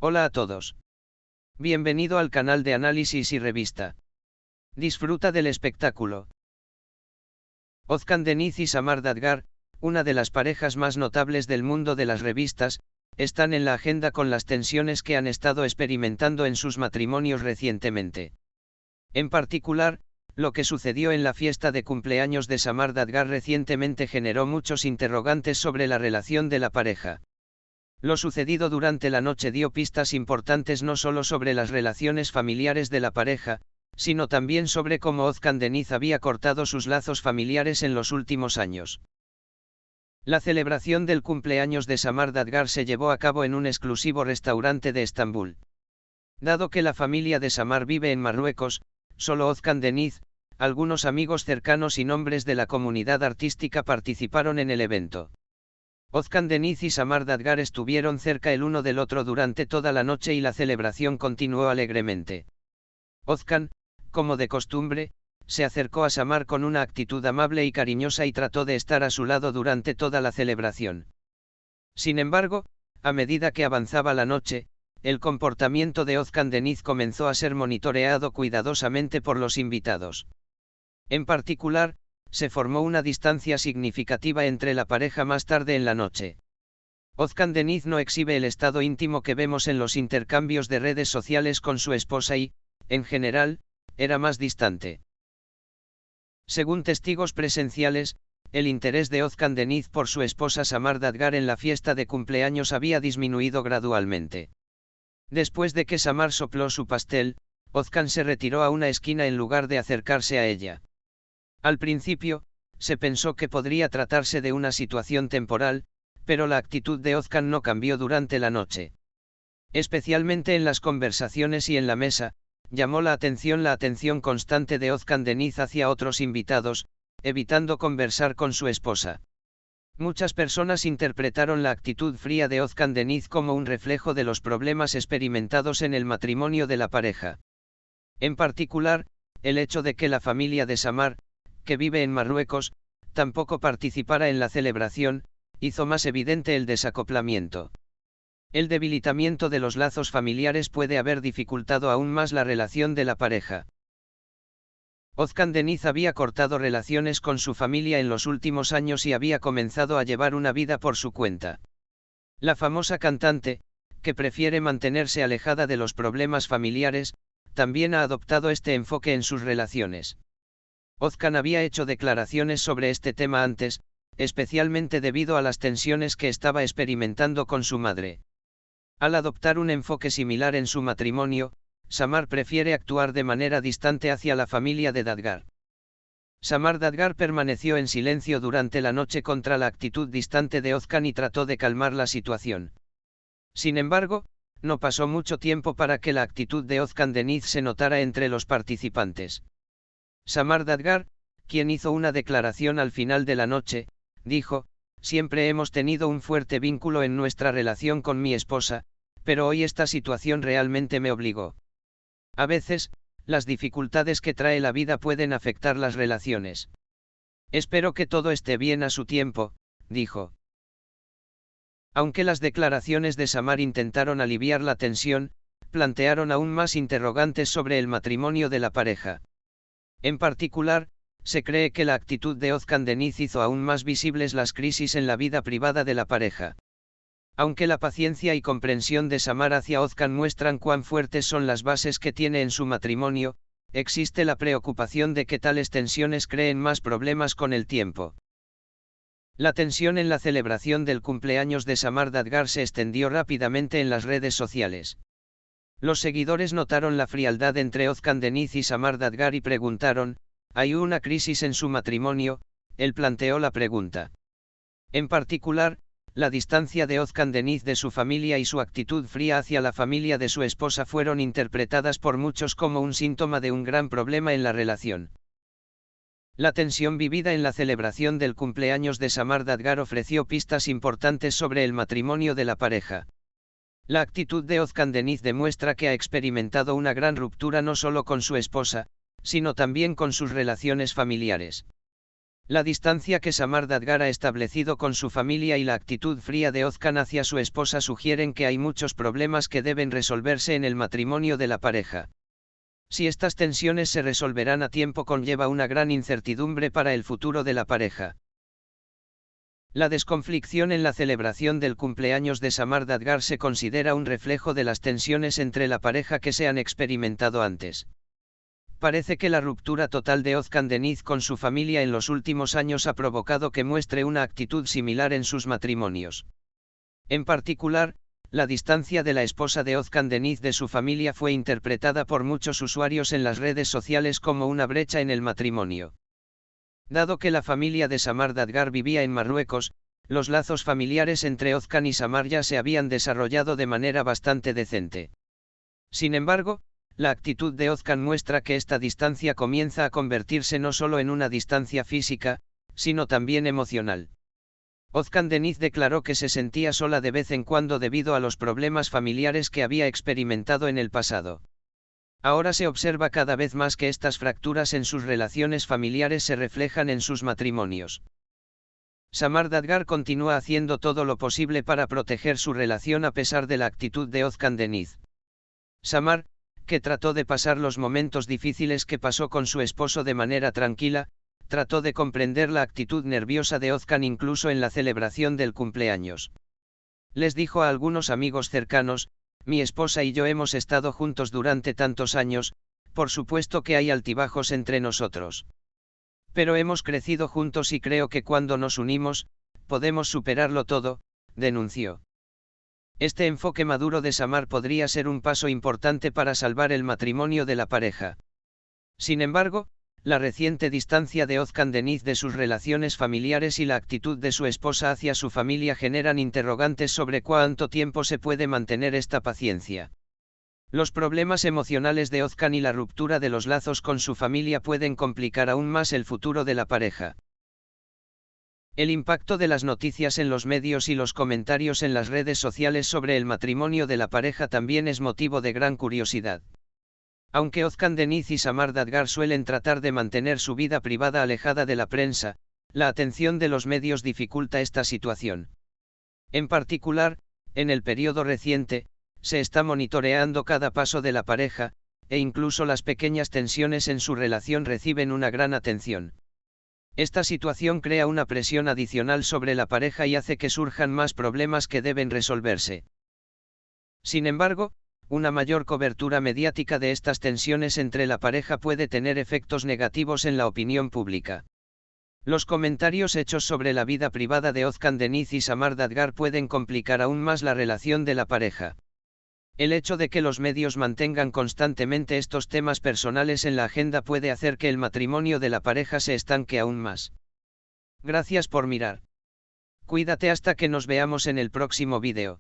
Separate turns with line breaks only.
Hola a todos. Bienvenido al canal de análisis y revista. Disfruta del espectáculo. Özkan Deniz y Samar Dadgar, una de las parejas más notables del mundo de las revistas, están en la agenda con las tensiones que han estado experimentando en sus matrimonios recientemente. En particular, lo que sucedió en la fiesta de cumpleaños de Samar Dadgar recientemente generó muchos interrogantes sobre la relación de la pareja. Lo sucedido durante la noche dio pistas importantes no solo sobre las relaciones familiares de la pareja, sino también sobre cómo Özkan Deniz había cortado sus lazos familiares en los últimos años. La celebración del cumpleaños de Samar Dadgar se llevó a cabo en un exclusivo restaurante de Estambul. Dado que la familia de Samar vive en Marruecos, solo Özkan Deniz, algunos amigos cercanos y nombres de la comunidad artística participaron en el evento. Özkan Deniz y Samar Dadgar estuvieron cerca el uno del otro durante toda la noche y la celebración continuó alegremente. Özkan, como de costumbre, se acercó a Samar con una actitud amable y cariñosa y trató de estar a su lado durante toda la celebración. Sin embargo, a medida que avanzaba la noche, el comportamiento de Özkan Deniz comenzó a ser monitoreado cuidadosamente por los invitados. En particular, se formó una distancia significativa entre la pareja más tarde en la noche. Özkan Deniz no exhibe el estado íntimo que vemos en los intercambios de redes sociales con su esposa y, en general, era más distante. Según testigos presenciales, el interés de Özkan Deniz por su esposa Samar Dadgar en la fiesta de cumpleaños había disminuido gradualmente. Después de que Samar sopló su pastel, Özkan se retiró a una esquina en lugar de acercarse a ella. Al principio, se pensó que podría tratarse de una situación temporal, pero la actitud de Özkan no cambió durante la noche. Especialmente en las conversaciones y en la mesa, llamó la atención constante de Özkan Deniz hacia otros invitados, evitando conversar con su esposa. Muchas personas interpretaron la actitud fría de Özkan Deniz como un reflejo de los problemas experimentados en el matrimonio de la pareja. En particular, el hecho de que la familia de Samar, que vive en Marruecos, tampoco participara en la celebración, hizo más evidente el desacoplamiento. El debilitamiento de los lazos familiares puede haber dificultado aún más la relación de la pareja. Özkan Deniz había cortado relaciones con su familia en los últimos años y había comenzado a llevar una vida por su cuenta. La famosa cantante, que prefiere mantenerse alejada de los problemas familiares, también ha adoptado este enfoque en sus relaciones. Özkan había hecho declaraciones sobre este tema antes, especialmente debido a las tensiones que estaba experimentando con su madre. Al adoptar un enfoque similar en su matrimonio, Samar prefiere actuar de manera distante hacia la familia de Dadgar. Samar Dadgar permaneció en silencio durante la noche contra la actitud distante de Özkan y trató de calmar la situación. Sin embargo, no pasó mucho tiempo para que la actitud de Özkan Deniz se notara entre los participantes. Samar Dadgar, quien hizo una declaración al final de la noche, dijo: "Siempre hemos tenido un fuerte vínculo en nuestra relación con mi esposa, pero hoy esta situación realmente me obligó. A veces, las dificultades que trae la vida pueden afectar las relaciones. Espero que todo esté bien a su tiempo", dijo. Aunque las declaraciones de Samar intentaron aliviar la tensión, plantearon aún más interrogantes sobre el matrimonio de la pareja. En particular, se cree que la actitud de Özkan Deniz hizo aún más visibles las crisis en la vida privada de la pareja. Aunque la paciencia y comprensión de Samar hacia Özkan muestran cuán fuertes son las bases que tiene en su matrimonio, existe la preocupación de que tales tensiones creen más problemas con el tiempo. La tensión en la celebración del cumpleaños de Samar Dadgar se extendió rápidamente en las redes sociales. Los seguidores notaron la frialdad entre Özkan Deniz y Samar Dadgar y preguntaron: ¿hay una crisis en su matrimonio? Él planteó la pregunta. En particular, la distancia de Özkan Deniz de su familia y su actitud fría hacia la familia de su esposa fueron interpretadas por muchos como un síntoma de un gran problema en la relación. La tensión vivida en la celebración del cumpleaños de Samar Dadgar ofreció pistas importantes sobre el matrimonio de la pareja. La actitud de Özkan Deniz demuestra que ha experimentado una gran ruptura no solo con su esposa, sino también con sus relaciones familiares. La distancia que Samar Dadgar ha establecido con su familia y la actitud fría de Özkan hacia su esposa sugieren que hay muchos problemas que deben resolverse en el matrimonio de la pareja. Si estas tensiones se resolverán a tiempo, conlleva una gran incertidumbre para el futuro de la pareja. La desconflicción en la celebración del cumpleaños de Samar Dadgar se considera un reflejo de las tensiones entre la pareja que se han experimentado antes. Parece que la ruptura total de Özkan Deniz con su familia en los últimos años ha provocado que muestre una actitud similar en sus matrimonios. En particular, la distancia de la esposa de Özkan Deniz de su familia fue interpretada por muchos usuarios en las redes sociales como una brecha en el matrimonio. Dado que la familia de Samar Dadgar vivía en Marruecos, los lazos familiares entre Özkan y Samar ya se habían desarrollado de manera bastante decente. Sin embargo, la actitud de Özkan muestra que esta distancia comienza a convertirse no solo en una distancia física, sino también emocional. Özkan Deniz declaró que se sentía sola de vez en cuando debido a los problemas familiares que había experimentado en el pasado. Ahora se observa cada vez más que estas fracturas en sus relaciones familiares se reflejan en sus matrimonios. Samar Dadgar continúa haciendo todo lo posible para proteger su relación a pesar de la actitud de Özkan Deniz. Samar, que trató de pasar los momentos difíciles que pasó con su esposo de manera tranquila, trató de comprender la actitud nerviosa de Özkan incluso en la celebración del cumpleaños. Les dijo a algunos amigos cercanos: mi esposa y yo hemos estado juntos durante tantos años, por supuesto que hay altibajos entre nosotros. Pero hemos crecido juntos y creo que cuando nos unimos, podemos superarlo todo, denunció. Este enfoque maduro de Samar podría ser un paso importante para salvar el matrimonio de la pareja. Sin embargo, la reciente distancia de Özkan Deniz de sus relaciones familiares y la actitud de su esposa hacia su familia generan interrogantes sobre cuánto tiempo se puede mantener esta paciencia. Los problemas emocionales de Özkan y la ruptura de los lazos con su familia pueden complicar aún más el futuro de la pareja. El impacto de las noticias en los medios y los comentarios en las redes sociales sobre el matrimonio de la pareja también es motivo de gran curiosidad. Aunque Özkan Deniz y Samar Dadgar suelen tratar de mantener su vida privada alejada de la prensa, la atención de los medios dificulta esta situación. En particular, en el periodo reciente, se está monitoreando cada paso de la pareja, e incluso las pequeñas tensiones en su relación reciben una gran atención. Esta situación crea una presión adicional sobre la pareja y hace que surjan más problemas que deben resolverse. Sin embargo, una mayor cobertura mediática de estas tensiones entre la pareja puede tener efectos negativos en la opinión pública. Los comentarios hechos sobre la vida privada de Özkan Deniz y Samar Dadgar pueden complicar aún más la relación de la pareja. El hecho de que los medios mantengan constantemente estos temas personales en la agenda puede hacer que el matrimonio de la pareja se estanque aún más. Gracias por mirar. Cuídate hasta que nos veamos en el próximo vídeo.